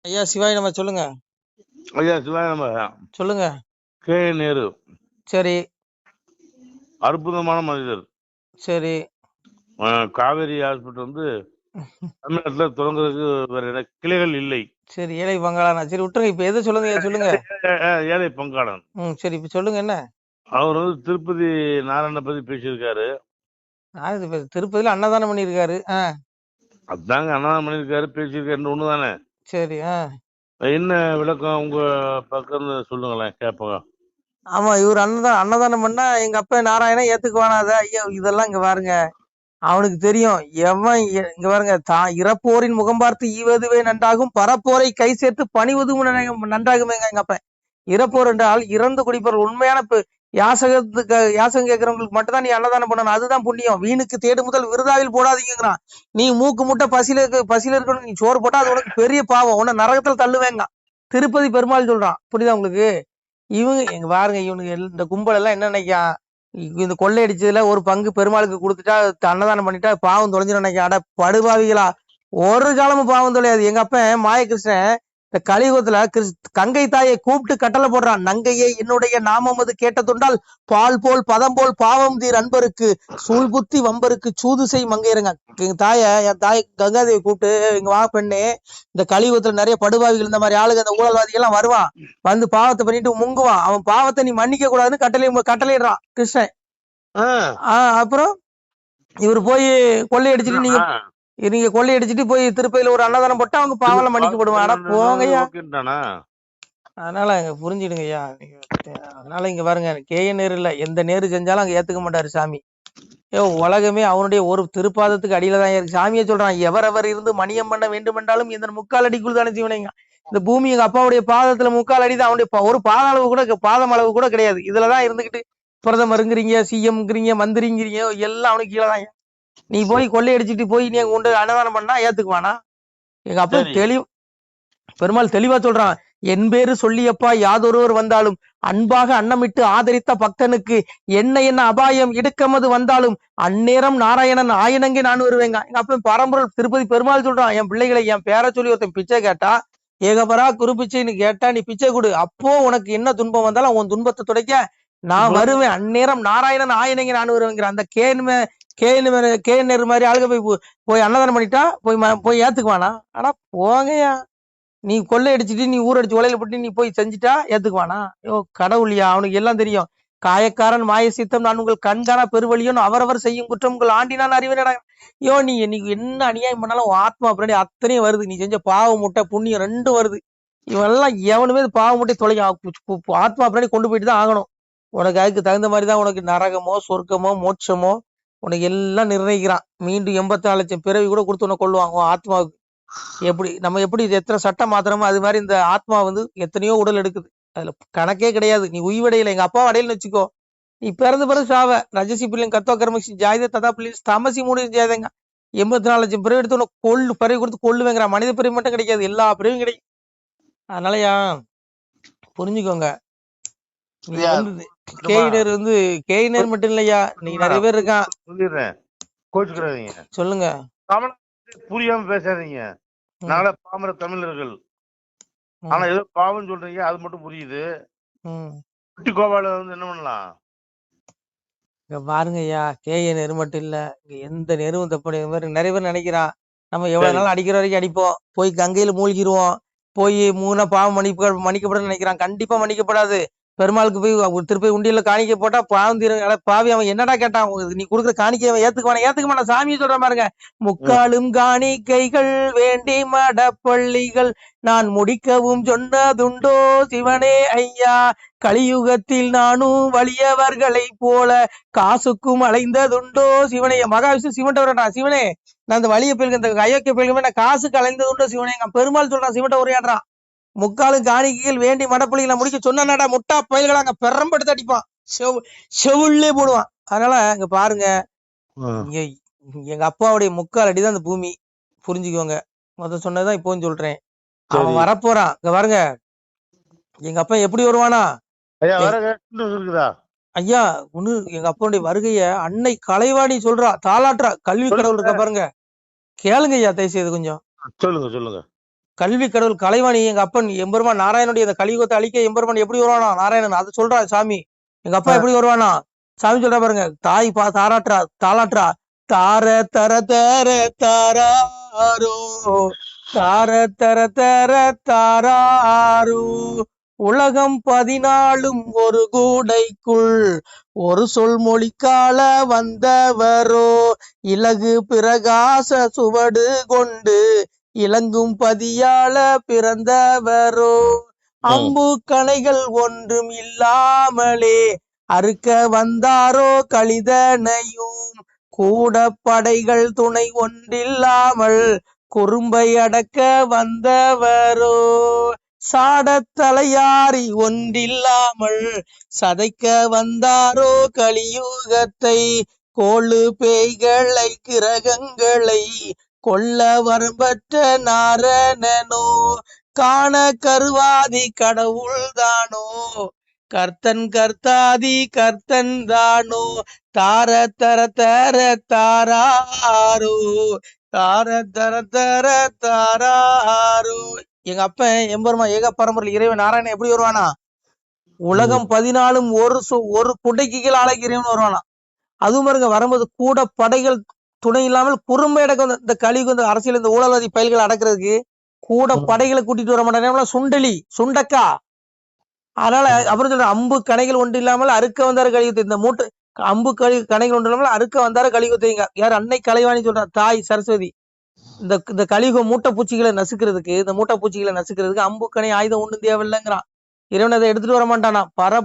ஐயா சிவாய் நம்ம சொல்லுங்க. ஐயா சிவாய நம்ம சொல்லுங்க. கே நேரு சரி அற்புதமான மனிதர். சரி. காவேரி ஹாஸ்பிட்டல் வந்து தமிழ்நாட்டுல தொடங்குறதுக்கு வேற என்ன கிளைகள் இல்லை. சரி ஏழை பங்காளனா சரி விட்டுருங்க. இப்ப எது சொல்லுங்க சொல்லுங்க. ஏழை பங்காளன். சரி இப்ப சொல்லுங்க என்ன. அவர் வந்து திருப்பதி நாராயண பத்தி பேசியிருக்காரு. திருப்பதியில அன்னதானம் பண்ணிருக்காரு. அதாங்க அன்னதானம் பண்ணியிருக்காரு, பேசியிருக்காரு, ஒண்ணுதானே. சரி. என்ன விளக்கம் உங்க பக்கம் சொல்லுங்களேன், கேட்போங்க. ஆமா இவர் அன்னதானம் பண்ணா எங்க அப்பா நாராயணன் ஏத்துக்குவானாத ஐயோ இதெல்லாம் இங்க பாருங்க. அவனுக்கு தெரியும் எவன் இங்க பாருங்க இறப்போரின் முகம் பார்த்து ஈவதுவே நன்றாகும் பரப்போரை கை சேர்த்து பணிவதும் நன்றாகுமேங்க எங்க அப்ப. இறப்போர் என்றால் இறந்து குடிப்பவர் உண்மையான யாசகம் கேட்கறவங்களுக்கு மட்டும்தான் நீ அன்னதானம் பண்ணணும். அதுதான் புண்ணியம். வீணுக்கு தேடு முதல் விருதாவில் போடாதீங்கிறான். நீ மூக்கு முட்டை பசியில இருக்கணும், நீ சோறு போட்டா அது உனக்கு பெரிய பாவம், உன்னை நரகத்தில் தள்ளுவேங்க. திருப்பதி பெருமாள் சொல்றான். புரியுதா உங்களுக்கு? இவங்க எங்க பாருங்க, இவனுக்கு இந்த கும்பல் எல்லாம் என்ன நினைக்கா, இந்த கொள்ளையடிச்சதுல ஒரு பங்கு பெருமாளுக்கு கொடுத்துட்டா அன்னதானம் பண்ணிட்டா பாவம் தொலைஞ்சிடும் நினைக்க. அட படுபாவிகளா, ஒரு காலமும் பாவம் தொலையாது. எங்க அப்ப மாயகிருஷ்ணன் இந்த கலியுகத்துல கங்கை தாயை கூப்பிட்டு கட்டளை போடுறான். நங்கையே என்னுடைய நாமமது கேட்டதுண்டால் பால் போல் பதம் போல் பாவம் தீர் அன்பருக்கு சூழ் புத்தி வம்பருக்கு சூது செய் மங்கையருங்க. எங்க என் தாய் கங்காதேவி கூப்பிட்டு, எங்க வா பெண்ணே, இந்த கலியுகத்துல நிறைய படுபாவிகள் இந்த மாதிரி ஆளுங்க, இந்த ஊழல்வாதிகள் எல்லாம் வருவான், வந்து பாவத்தை பண்ணிட்டு முங்குவான். அவன் பாவத்தை நீ மன்னிக்க கூடாதுன்னு கட்டளையிடுறான் கிருஷ்ணன். அப்புறம் இவர் போய் கொள்ளையடிச்சிட்டு நீங்க கொள்ளையடிச்சிட்டு போய் திருப்பதியில ஒரு அன்னதானம் போட்டா அவங்க பாவம் மன்னிக்கப்படுவான். போங்கய்யா. அதனால அங்க புரிஞ்சிடுங்க ஐயா. அதனால இங்க பாருங்க, நேரு இல்ல, எந்த நேரு செஞ்சாலும் அங்க ஏத்துக்க மாட்டாரு சாமி. உலகமே அவனுடைய ஒரு திருப்பாதத்துக்கு அடியில தான் இருக்கு. சாமியை சொல்றான், எவரவர் இருந்து மணியம் பண்ண வேண்டும் என்றாலும் இந்த முக்கால் அடிக்குள் தானே செய்வனைங்க. இந்த பூமி எங்க அப்பாவுடைய பாதத்துல முக்கால் அடிதான், அவனுடைய ஒரு பாத அளவு கூட பாதம் அளவு கூட கிடையாது. இதுலதான் இருந்துகிட்டு பிரதமருங்கிறீங்க, சிஎம்ங்கிறீங்க, மந்திரிங்கிறீங்க, எல்லாம் அவனுக்கு கீழதான். நீ போய் கொள்ளையடிச்சிட்டு போய் நீ கொண்டு அன்னதானம் பண்ணா ஏத்துக்குவானா? எங்க அப்பா பெருமாள் தெளிவா சொல்றான், என் பேரு சொல்லியப்பா யாதொருவர் வந்தாலும் அன்பாக அன்னமிட்டு ஆதரித்த பக்தனுக்கு என்ன என்ன அபாயம் இடுக்கமது வந்தாலும் அந்நேரம் நாராயணன் ஆயனங்கே நான் வருவேங்க. எங்க அப்ப பரம்பொருள் திருப்பதி பெருமாள் சொல்றான், என் பிள்ளைகளை என் பேரை சொல்லி ஒருத்தன் பிச்சை கேட்டா, ஏகபரா குரு பிச்சைன்னு கேட்டா நீ பிச்சை கொடு, அப்போ உனக்கு என்ன துன்பம் வந்தாலும் உன் துன்பத்தை துடைக்க நான் வருவேன். அந்நேரம் நாராயணன் ஆயனங்கே நான் வருவேங்கிற அந்த கேன்னு மாதிரி ஆளுக போய் அன்னதானம் பண்ணிட்டா போய் ஏத்துக்குவானா? ஆனா போங்கயா, நீ கொள்ளையடிச்சிட்டு நீ ஊரடிச்சு உலையில போட்டு நீ போய் செஞ்சுட்டா ஏத்துக்குவானா? கடவுளியா, அவனுக்கு எல்லாம் தெரியும். காயக்காரன் மாய சித்தம் நான் உங்கள் கண்காணா பெருவழியோன்னு அவரவர் செய்யும் குற்றம் உங்கள் ஆண்டினான் அறிவினடா. நீ என்ன அநியாயம் பண்ணாலும் ஆத்மா பின்னாடி அத்தனையும் வருது. நீ செஞ்ச பாவ முட்டை புண்ணியம் ரெண்டும் வருது. இவெல்லாம் எவனுமே பாவ முட்டை தொலைக்க ஆத்மா பின்னாடி கொண்டு போயிட்டு தான் ஆகணும். உனக்கு அதுக்கு தகுந்த மாதிரிதான் உனக்கு நரகமோ சொர்க்கமோ மோட்சமோ உனக்கு எல்லாம் நிர்ணயிக்கிறான். மீண்டும் 84 லட்சம் பிறவி கூட கொடுத்து உன்னை கொள்ளுவாங்க ஆத்மாவுக்கு. எப்படி எத்தனை சட்டம் மாத்திரமோ அது மாதிரி இந்த ஆத்மா வந்து எத்தனையோ உடல் எடுக்குது. அதுல கணக்கே கிடையாது. நீ உய்வடையில, எங்க அப்பா அடையில வச்சுக்கோ, நீ பிறந்த பிறகு சாவ. ரஜசி பிள்ளைங்க கத்தோ கர்மசி ஜாயுத ததா பிள்ளைங்க தமசி மூணு ஜாயுதங்க. 84 லட்சம் பிறவி எடுத்து உனக்கு பிறவி கொடுத்து கொள்ளுவேங்கிறான். மனித பிறவி மட்டும் கிடைக்காது, எல்லா பிறவியும் கிடைக்கும். அதனாலயா புரிஞ்சுக்கோங்க. நீ வந்து கேயினர் மட்டும் இல்லையா, நீ நிறைய பேர் இருக்கான். சொல்லுங்க. புரியாம பேசாதீங்க. நாள பாமர தமிழர்கள், ஆனா ஏதோ பாவம் சொல்றீங்க, அது மட்டும் புரியுது. குட்டி கோபால வந்து என்ன பண்ணலாம்? பாருங்க ஐயா, நேரு மட்டும் இல்ல, எந்த நேரும் தப்பு மாதிரி நிறைய பேர் நினைக்கிறான். நம்ம எவ்வளவு நாள் அடிக்கிற வரைக்கும் அடிப்போம், போய் கங்கையில மூழ்கிடுவோம், போய் மூணா பாவம் மன்னிக்கப்பட நினைக்கிறான். கண்டிப்பா மன்னிக்கப்படாது. பெருமாளுக்கு போய் திருப்பி உண்டியில காணிக்க போட்டா பாவம் தீரும். பாவி, அவன் என்னடா கேட்டான்? நீ கொடுக்குற காணிக்கை அவன் ஏத்துக்குவானா? சாமியை சொல்ற பாருங்க, முக்காலும் காணிக்கைகள் வேண்டி மடப்பள்ளிகள் நான் முடிக்கவும் சொன்னதுண்டோ சிவனே ஐயா, கலியுகத்தில் நானும் வலியவர்களை போல காசுக்கும் அலைந்ததுண்டோ சிவனே. மகாவிஷ்ணு சிவன்ட்ட வரட்டா, சிவனே நான் அந்த வலிய போயிருக்க, இந்த அயோக்கிய போயிருக்கமே, நான் காசுக்கு அலைந்ததுண்டோ சிவனே. பெருமாள் சொல்றான், சிவன்ட்ட உரையாடுறான், முக்காலும் காணிக்கைகள் வேண்டி மடப்பள்ளிகளை முடிக்க சொன்னாடா, முட்டா பயில்களை அங்க பெரம்படுத்து அடிப்பான், செவுள்ளே போடுவான். அதனால இங்க பாருங்க, எங்க அப்பாவுடைய முக்கால் அடிதான் அந்த பூமி, புரிஞ்சுக்கோங்க. மொத்தம் சொன்னதுதான் இப்போன்னு சொல்றேன். அவன் வரப்போறான். இங்க பாருங்க, எங்க அப்பா எப்படி வருவானா ஐயா, ஒண்ணு எங்க அப்பாவுடைய வருகைய அன்னை கலைவாணி சொல்றா, தாளாட்டுறா. கல்வி கடவுள் இருக்க பாருங்க, கேளுங்க ஐயா, தயவு செய்து கொஞ்சம் சொல்லுங்க. கல்வி கடவுள் கலைவாணி எங்க அப்பன் எம்பெருமான் நாராயணனுடைய இந்த கலியுகத்தை அழிக்க எம்பெருமான் எப்படி வருவானா நாராயணன் அதை சொல்றா சாமி. எங்க அப்பா எப்படி வருவானா சாமி சொல்றா பாருங்க. தாய் தாராட்டுறா தாளாட்டுறா. தார தர தர தாராரோ தார தர தர தாராரோ உலகம் 14 ஒரு கூடைக்குள் ஒரு சொல் மொழிக்கால வந்தவரோ இலகு பிரகாச சுவடு கொண்டு இலங்கும் பதியால பிறந்தவரோ அம்பு கணைகள் ஒன்றும் இல்லாமலே அறுக்க வந்தாரோ கலிதனையும் கூட படைகள் துணை ஒன்றில்லாமல் குறும்பை அடக்க வந்தவரோ சாடத்தலையாரி ஒன்றில்லாமல் சதைக்க வந்தாரோ கலியுகத்தை கோளு பேய்களை கிரகங்களை கொல்ல வரம்பற்ற நாரணனோ காண கருவாதி கடவுள் தானோ கர்த்தன் கர்த்தாதி கர்த்தன் தானோ தார தர தர தாராரோ தார தர தர தாராரோ. எங்க அப்பன் எம்பெருமா ஏக பரம்பரை இறைவன் நாராயணன் எப்படி வருவானா உலகம் 14 ஒரு குடைக்கு கீழே ஆளைக்கு இறைவன் வருவானா. அதுவும் பாருங்க வரும்போது கூட படைகள் துணை இல்லாமல் குறும்பை அடக்க இந்த கலிக்கு இந்த அரசியல் இந்த ஊழல்வாதி பயில்களை அடக்கிறதுக்கு கூட படைகளை கூட்டிட்டு வர மாட்டாங்க. சுண்டலி சுண்டக்கா. அதனால அப்புறம் சொல்ற அம்பு கணைகள் ஒன்று இல்லாமல் அறுக்க வந்தாரு கலியுகத்தை. இந்த மூட்டை அம்பு கணைகள் ஒன்று இல்லாமல் அறுக்க வந்தாரு கலியுகத்தைங்க. யார் அன்னை கலைவாணி சொல்றா தாய் சரஸ்வதி. இந்த கலியுகம் மூட்டை பூச்சிகளை நசுக்கிறதுக்கு இந்த மூட்டை பூச்சிகளை நசுக்கிறதுக்கு அம்பு கணை ஆயுதம் ஒன்றும் தேவையில்லைங்கிறான். இறைவன் அதை எடுத்துட்டு வர மாட்டானா.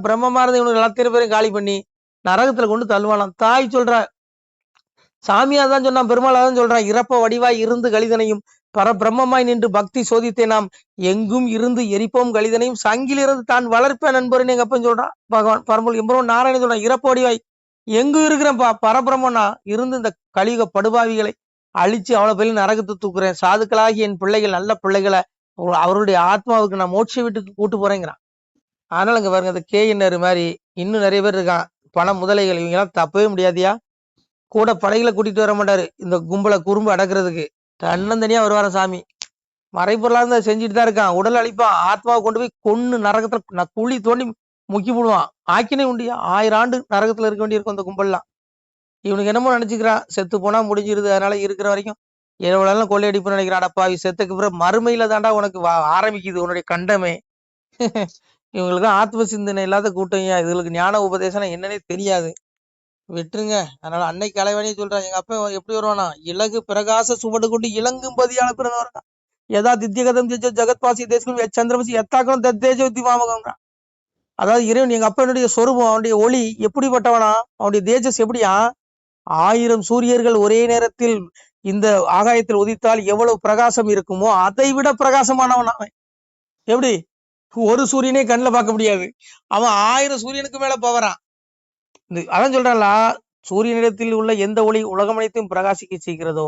பிரம்மமா இருந்து இவனுக்கு எல்லாத்திரம் பேரையும் காலி பண்ணி நரகத்துல கொண்டு தள்ளுவானாம். தாய் சொல்ற சாமியா தான் சொன்னான் பெருமாளா தான் சொல்றான். இறப்ப வடிவாய் இருந்து கலிதனையும் பரபிரம்மமாய் நின்று பக்தி சோதித்தே நாம் எங்கும் இருந்து எரிப்போம் கலிதனையும் சங்கிலிருந்து தான் வளர்ப்பேன் நண்பர்னு எங்க அப்பன் சொல்றான். பகவான் பரம்பொருள் எம்பெருமான் நாராயணன் சொல்றான். இறப்ப வடிவாய் எங்கும் இருக்கிறேன் பரபிரம்மனா இருந்து இந்த கலியுக படுபாவிகளை அழிச்சு அவ்வளவு பேர் நரகத்தை தூக்குறேன். சாதுக்களாகி என் பிள்ளைகள் நல்ல பிள்ளைகளை அவருடைய ஆத்மாவுக்கு நான் மோட்ச வீட்டுக்கு கூட்டு போறேங்கிறான். அதனால இங்க பாருங்க அந்த கேயினர் மாதிரி இன்னும் நிறைய பேர் இருக்கான். பண முதலைகள் இவங்க எல்லாம் தப்பவே முடியாதியா. கூட படைகளை கூட்டிட்டு வர மாட்டாரு இந்த கும்பலை குறும்பு அடக்கிறதுக்கு. தன்னந்தனியா வருவார சாமி. மறைப்பொருளா இருந்தா செஞ்சுட்டு தான் இருக்கான். உடல் அழிப்பான். ஆத்மாவை கொண்டு போய் கொன்னு நரகத்துல குழி தோண்டி முக்கி போடுவான். ஆக்கினே உண்டியா 1000 ஆண்டு நரகத்துல இருக்க வேண்டியிருக்கும் அந்த கும்பல்லாம். இவனுக்கு என்னமோ நினைச்சுக்கிறான் செத்து போனா முடிஞ்சிருது. அதனால இருக்கிற வரைக்கும் எவ்வளவு கொள்ளையடிப்புன்னு நினைக்கிறான். அடப்பாவி செத்துக்கு பிறகு மறுமையில தாண்டா உனக்கு ஆரம்பிக்குது உன்னுடைய கண்டமே. இவங்களுக்கு ஆத்ம சிந்தனை இல்லாத கூட்டம். இதுகளுக்கு ஞான உபதேசம் என்னன்னே தெரியாது. விட்டுருங்க. அதனால அன்னை கலைவாணியை சொல்றான். எங்க அப்பா எப்படி வருவானா இலகு பிரகாச சுவடு கொண்டு இலங்கும் பதியால பிறந்து வரான். எதா தித்தியகதம் ஜெகத்பாசி தேசம் சந்திரமசி எத்தாக்கம் தேஜவதி மாமகம்ங்கிறான். அதாவது இறைவன் எங்க அப்பனுடைய சொரூபம் அவனுடைய ஒளி எப்படிப்பட்டவனா அவனுடைய தேஜஸ் எப்படியா 1000 சூரியர்கள் ஒரே நேரத்தில் இந்த ஆகாயத்தில் உதித்தால் எவ்வளவு பிரகாசம் இருக்குமோ அதை விட பிரகாசமானவன் அவன். எப்படி ஒரு சூரியனே கண்ணுல பார்க்க முடியாது. அவன் 1000 சூரியனுக்கு மேல பவறான். அதான் சொல்றான்ல சூரியனிடத்தில் உள்ள எந்த ஒளி உலகம் அனைத்தையும் பிரகாசிக்க செய்கிறதோ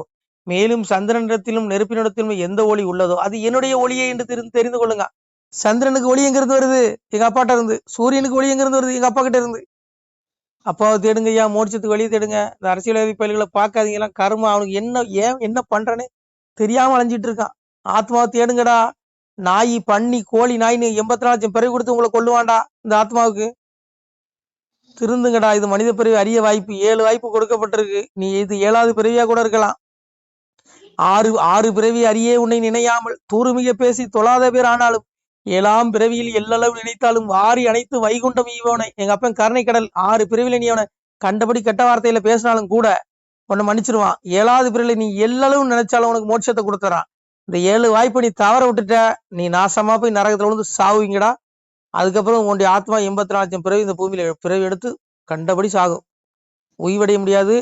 மேலும் சந்திரனிடத்திலும் நெருப்பினிடத்திலும் எந்த ஒளி உள்ளதோ அது என்னுடைய ஒளியை என்று தெரிந்து கொள்ளுங்க. சந்திரனுக்கு ஒளி எங்க இருந்து வருது எங்க அப்பாட்ட இருந்து. சூரியனுக்கு ஒளி எங்க இருந்து வருது எங்க அப்பா கிட்ட இருந்து. அப்பாவை தேடுங்க ஐயா மோட்சத்துக்கு வெளியே தேடுங்க. இந்த அரசியல்வாதி பயில்களை பார்க்காதீங்க எல்லாம் கர்மம். அவனுக்கு என்ன பண்றேன்னு தெரியாம அலைஞ்சிட்டு இருக்கான். ஆத்மாவை தேடுங்கடா. நாய் பன்னி கோழி நாயின்னு 84 லட்சம் பிறகு கொடுத்து உங்களை கொல்லுவான்டா. இந்த ஆத்மாவுக்கு திருந்துங்கடா. இது மனித பிறவி அரிய வாய்ப்பு. 7 வாய்ப்பு கொடுக்கப்பட்டிருக்கு. நீ இது 7வது பிறவியா கூட இருக்கலாம். 6 பிறவி அறியே உன்னை நினையாமல் தூருமிக பேசி தொழாத பேர் ஆனாலும் 7ஆம் பிறவியில் எல்லளவு நினைத்தாலும் வாரி அனைத்து வைகுண்டம் ஈவோனை. எங்க அப்பன் கருணை கடல் 6 பிறவில நீ அவனை கண்டபடி கெட்ட வார்த்தையில பேசினாலும் கூட உன்னை மன்னிச்சிருவான். 7வது பிறவில நீ எல்லளவு நினைச்சாலும் உனக்கு மோட்சத்தை கொடுத்துறான். இந்த 7 வாய்ப்பை நீ தவற விட்டுட்ட நீ நாசமா போய் நரகத்துல விழுந்து சாவுவீங்கடா. அதுக்கப்புறம் உன்னுடைய ஆத்மா 84 லட்சம் பிறவி இந்த பூமியில பிறவி எடுத்து கண்டபடி சாகும். உய்வடைய முடியாது.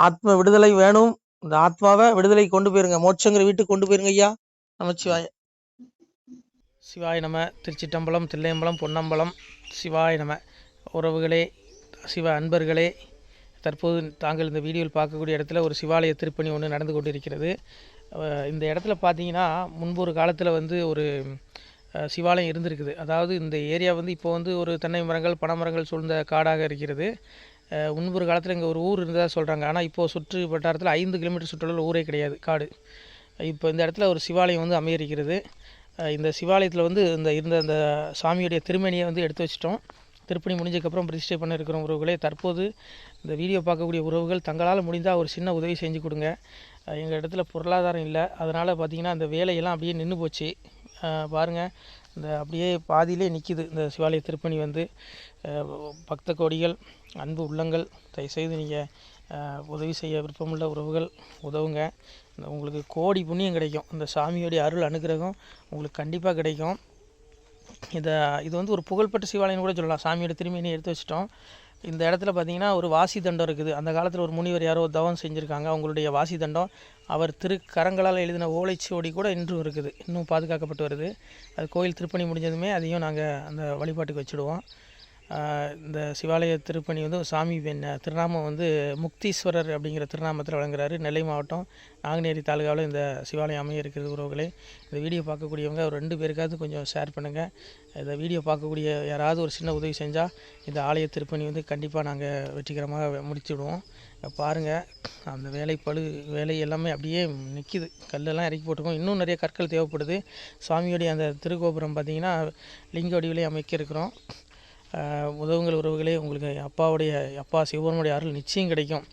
ஆத்ம விடுதலை வேணும். இந்த ஆத்மாவை விடுதலை கொண்டு போயிருங்க. மோட்சங்கிற வீட்டுக்கு கொண்டு போயிருங்க ஐயா. நமச்சிவாய. சிவாய நம. திருச்சிட்டம்பலம் தில்லையம்பலம் பொன்னம்பலம். சிவாய நம. உறவுகளே சிவ அன்பர்களே, தற்போது தாங்கள் இந்த வீடியோவில் பார்க்கக்கூடிய இடத்துல ஒரு சிவாலய திருப்பணி ஒன்று நடந்து கொண்டிருக்கிறது. இந்த இடத்துல பார்த்தீங்கன்னா முன்பு ஒரு காலத்தில் ஒரு சிவாலயம் இருந்திருக்குது. அதாவது இந்த ஏரியா இப்போ ஒரு தென்னை மரங்கள் பனை மரங்கள் சூழ்ந்த காடாக இருக்கிறது. முன்பொரு காலத்தில் இங்கே ஒரு ஊர் இருந்ததாக சொல்கிறாங்க. ஆனால் இப்போது சுற்று வட்டாரத்தில் 5 கிலோமீட்டர் சுற்றுலாவில் ஊரே கிடையாது, காடு. இப்போ இந்த இடத்துல ஒரு சிவாலயம் வந்து அமைய இருக்கிறது. இந்த சிவாலயத்தில் வந்து இருந்த அந்த சாமியுடைய திருமேனியை வந்து எடுத்து வச்சிட்டோம். திருப்பணி முடிஞ்சதுக்கப்புறம் பிரதிஷ்டை பண்ண இருக்கிற உறவுகளே, தற்போது இந்த வீடியோ பார்க்கக்கூடிய உறவுகள் தங்களால் முடிந்தால் ஒரு சின்ன உதவி செஞ்சு கொடுங்க. எங்கள் இடத்துல பொருளாதாரம் இல்லை, அதனால் பார்த்திங்கன்னா அந்த வேலையெல்லாம் அப்படியே நின்று போச்சு. பாருங்கள், இந்த அப்படியே பாதியிலே நிற்கிது இந்த சிவாலய திருப்பணி வந்து. பக்த கோடிகள், அன்பு உள்ளங்கள், தயவுசெய்து நீங்கள் உதவி செய்ய விருப்பமுள்ள உறவுகள் உதவுங்க. உங்களுக்கு கோடி புண்ணியம் கிடைக்கும். இந்த சாமியோடைய அருள் அனுகிரகம் உங்களுக்கு கண்டிப்பாக கிடைக்கும். இது வந்து ஒரு புகழ்பெற்ற சிவாலயம் கூட சொல்லலாம். சாமியோட திருமேனியை எடுத்து வச்சிட்டோம். இந்த இடத்துல பார்த்திங்கன்னா ஒரு வாசி தண்டம் இருக்குது. அந்த காலத்தில் ஒரு முனிவர் யாரோ தவம் செஞ்சுருக்காங்க. அவங்களுடைய வாசி தண்டம் அவர் திருக்கரங்களால் எழுதின ஓலைச்சுவடி கூட இன்றும் இருக்குது, இன்னும் பாதுகாக்கப்பட்டு வருது. அது கோயில் திருப்பணி முடிஞ்சதுமே அதையும் நாங்கள் அந்த வழிபாட்டுக்கு வச்சுடுவோம். இந்த சிவாலய திருப்பணி வந்து சாமி திருநாமம் வந்து முக்தீஸ்வரர் அப்படிங்கிற திருநாமத்தில் வழங்குறாரு. நெல்லை மாவட்டம் நாங்குநேரி தாலுகாவில் இந்த சிவாலயம் அமைய இருக்கிறது உறவுகளே. இந்த வீடியோ பார்க்கக்கூடியவங்க ஒரு 2 பேருக்காவது கொஞ்சம் ஷேர் பண்ணுங்கள். இந்த வீடியோ பார்க்கக்கூடிய யாராவது ஒரு சின்ன உதவி செஞ்சால் இந்த ஆலய திருப்பணி வந்து கண்டிப்பாக நாங்கள் வெற்றிகரமாக முடிச்சுடுவோம். பாருங்கள், அந்த வேலை எல்லாமே அப்படியே நிற்கிது. கல்லெல்லாம் இறக்கி போட்டிருக்கோம். இன்னும் நிறைய கற்கள் தேவைப்படுது. சுவாமியோடைய அந்த திருக்கோபுரம் பார்த்திங்கன்னா லிங்க வடிவிலே அமைக்க இருக்கிறோம். உதவுங்கள் உறவுகளே. உங்களுக்கு அப்பா சிவபெருமானுடைய அருள் நிச்சயம் கிடைக்கும்.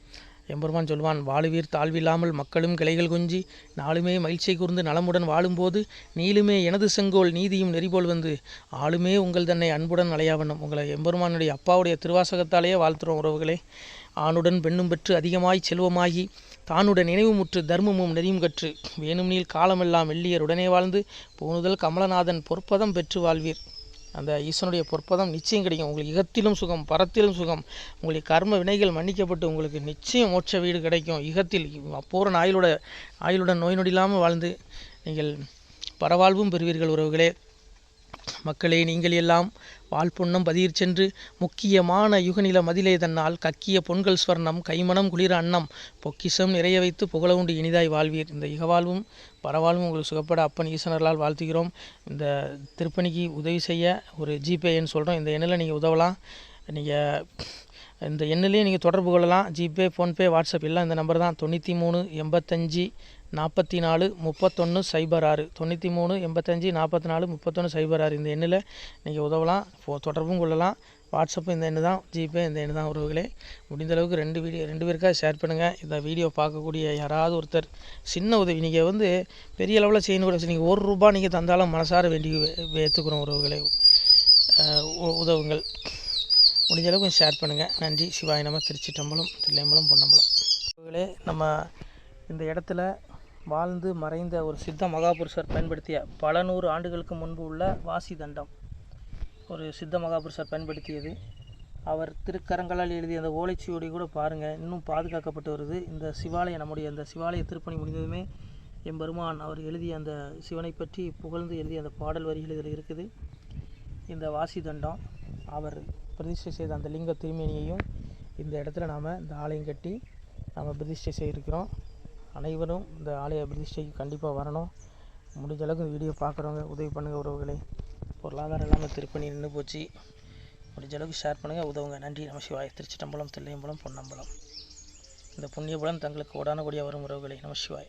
எம்பெருமான் சொல்வான், வாழுவீர் தாழ்வில்லாமல் மக்களும் கிளைகள் கொஞ்சி நாளுமே மகிழ்ச்சியை கூர்ந்து நலமுடன் வாழும்போது நீளுமே எனது செங்கோல் நீதியும் நெறிபோல் வந்து ஆளுமே உங்கள் தன்னை அன்புடன் அலையாவண்ணம். உங்களை எம்பெருமானுடைய அப்பாவுடைய திருவாசகத்தாலேயே வாழ்த்துறோம் உறவுகளே. ஆணுடன் பெண்ணும் பெற்று அதிகமாய் செல்வமாகி தானுடன் நினைவுமுற்று தர்மமும் நெறியும் கற்று வேணும்னில் காலமெல்லாம் வெள்ளியருடனே வாழ்ந்து போனுதல் கமலநாதன் பொற்பதம் பெற்று வாழ்வீர். அந்த ஈசனுடைய பொற்பதம் நிச்சயம் கிடைக்கும். உங்களுக்கு இகத்திலும் சுகம், பரத்திலும் சுகம். உங்களுடைய கர்ம வினைகள் மன்னிக்கப்பட்டு உங்களுக்கு நிச்சயம் மோட்ச வீடு கிடைக்கும். இகத்தில் பூரண ஆயுளுடன் நோய் நொடி இல்லாமல் வாழ்ந்து நீங்கள் பரவாழ்வும் பெறுவீர்கள் உறவுகளே. மக்களே, நீங்கள் எல்லாம் வாழ்பொன்னம் பதியிற் சென்று முக்கியமான யுகநில மதிலே தன்னால் கக்கிய பொன்கள் ஸ்வர்ணம் கைமணம் குளிர அன்னம் பொக்கிஷம் நிறைய வைத்து புகழ உண்டு இனிதாய் வாழ்வீர். இந்த இகவாழ்வும் பரவாழ்வும் உங்களுக்கு சுகப்பட அப்பன் ஈசனர்களால் வாழ்த்துகிறோம். இந்த திருப்பணிக்கு உதவி செய்ய ஒரு ஜிபே எண் சொல்கிறோம். இந்த எண்ணில் நீங்கள் உதவலாம். நீங்கள் இந்த எண்ணிலேயே நீங்கள் தொடர்பு கொள்ளலாம். ஜிபே, ஃபோன்பே, வாட்ஸ்அப் எல்லாம் இந்த நம்பர் தான். 93 85 44 31 06 93 85 44 31 06. இந்த எண்ணில் நீங்கள் உதவலாம், தொடர்பும் கொள்ளலாம். வாட்ஸ்அப்பு இந்த எண்ணு தான், ஜிபே இந்த எண்ணு தான் உறவுகளே. முடிந்தளவுக்கு 2 பேருக்காக ஷேர் பண்ணுங்கள். இந்த வீடியோ பார்க்கக்கூடிய யாராவது ஒருத்தர் சின்ன உதவி, நீங்கள் வந்து பெரிய அளவில் செய்யணும் கூட, நீங்கள் ₹1 நீங்கள் தந்தாலும் மனசார வேண்டி ஏற்றுக்கிறோம் உறவுகளே. உதவுங்கள். முடிஞ்ச அளவுக்கு கொஞ்சம் ஷேர் பண்ணுங்கள். நன்றி. சிவாய நம. திருச்சிற்றம்பலம், தில்லையம்பலம், பொன்னம்பலம். உறவுகளே, நம்ம இந்த இடத்துல வாழ்ந்து மறைந்த ஒரு சித்த மகாபுருஷர் பயன்படுத்திய பல 100 ஆண்டுகளுக்கு முன்பு உள்ள வாசி தண்டம் ஒரு சித்த மகாபுருஷர் பயன்படுத்தியது. அவர் திருக்கரங்களால் எழுதிய அந்த ஓலைச்சுவடி கூட பாருங்கள், இன்னும் பாதுகாக்கப்பட்டு வருது. இந்த சிவாலயம், நம்முடைய அந்த சிவாலய திருப்பணி முடிந்ததுமே எம்பெருமான் அவர் எழுதிய அந்த சிவனை பற்றி புகழ்ந்து எழுதிய அந்த பாடல் வரிகள் இதில் இருக்குது. இந்த வாசி தண்டம் அவர் பிரதிஷ்டை செய்த அந்த லிங்க திருமேனியையும் இந்த இடத்துல நாம் இந்த ஆலயம் கட்டி நாம் பிரதிஷ்டை செய்திருக்கிறோம். அனைவரும் இந்த ஆலய பிரதிஷ்டைக்கு கண்டிப்பாக வரணும். முடிஞ்ச அளவுக்கு வீடியோ பார்க்குறவங்க உதவி பண்ணுங்கள் உறவுகளே. பொருளாதாரம் இல்லாமல் திருப்பணி நின்று போச்சு. முடிஞ்ச அளவுக்கு ஷேர் பண்ணுங்கள், உதவுங்க. நன்றி. நம சிவாய. திருச்சிற்றம்பலம், தில்லையம்பலம், பொன்னம்பலம். இந்த புண்ணியபலம் தங்களுக்கு கோடான கோடியாக வரும் உறவுகளே. நம சிவாய.